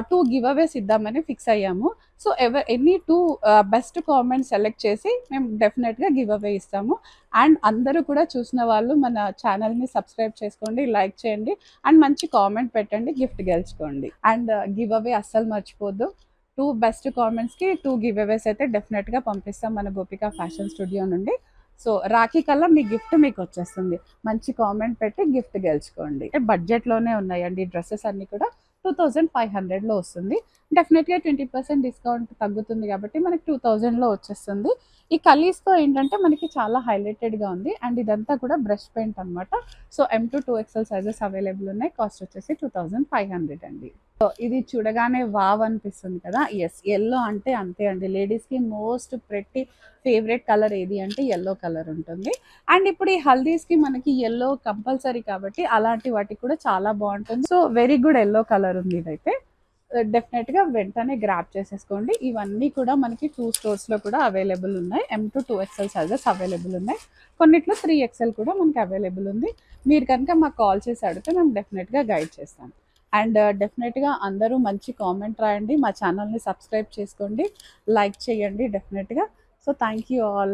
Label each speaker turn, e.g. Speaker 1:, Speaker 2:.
Speaker 1: 2 give అవేస్ ఇద్దామని fix అయ్యాము. So any 2 best comments select చేసి మేము డెఫినెట్‌గా గివ్ అవే ఇస్తాము. అండ్ అందరూ కూడా చూసిన వాళ్ళు మన ఛానల్‌ని సబ్స్క్రైబ్ చేసుకోండి, లైక్ చేయండి అండ్ మంచి కామెంట్ పెట్టండి, గిఫ్ట్ గెలుచుకోండి. అండ్ గివ్ అవే అస్సలు మర్చిపోద్దు. 2 బెస్ట్ కామెంట్స్‌కి 2 గివ్ అవేస్ అయితే డెఫినెట్‌గా పంపిస్తాం మన గోపిక ఫ్యాషన్ స్టూడియో నుండి. సో రాఖీ కల్లా మీ గిఫ్ట్ మీకు వచ్చేస్తుంది. మంచి కామెంట్ పెట్టి గిఫ్ట్ గెలుచుకోండి. బడ్జెట్‌లోనే ఉన్నాయండి డ్రెసెస్ అన్నీ కూడా. 2500లో వస్తుంది. డెఫినెట్‌గా 20% డిస్కౌంట్ తగ్గుతుంది కాబట్టి మనకి 2000లో వచ్చేస్తుంది. ఈ కలీస్‌తో ఏంటంటే మనకి చాలా హైలైటెడ్‌గా ఉంది. అండ్ ఇదంతా కూడా బ్రష్ పెయింట్ అనమాట. So M2 2XL sizes available ఉన్నాయి. కాస్ట్ వచ్చేసి 2500 అండి. సో ఇది చూడగానే వావ్ అనిపిస్తుంది కదా! యెస్, యెల్లో అంటే అంతే అండి. లేడీస్‌కి మోస్ట్ ప్రెట్టి ఫేవరెట్ కలర్ ఏది అంటే యెల్లో కలర్ ఉంటుంది. అండ్ ఇప్పుడు ఈ హల్దీస్‌కి మనకి యెల్లో కంపల్సరీ కాబట్టి అలాంటి వాటికి కూడా చాలా బాగుంటుంది. So very good yellow colour ఉంది ఇదైతే. డెఫినెట్‌గా వెంటనే గ్రాబ్ చేసేసుకోండి. ఇవన్నీ కూడా మనకి 2 స్టోర్స్‌లో కూడా అవైలబుల్ ఉన్నాయి. M2 2XL సైజెస్ అవైలబుల్ ఉన్నాయి. కొన్నిట్లో 3XL కూడా మనకి అవైలబుల్ ఉంది. మీరు కనుక మాకు కాల్ చేసి అడిగితే మేము డెఫినెట్‌గా గైడ్ చేస్తాం. అండ్ డెఫినెట్‌గా అందరూ మంచి కామెంట్ రాయండి. మా ఛానల్‌ని సబ్స్క్రైబ్ చేసుకోండి, లైక్ చేయండి డెఫినెట్‌గా. So thank you all.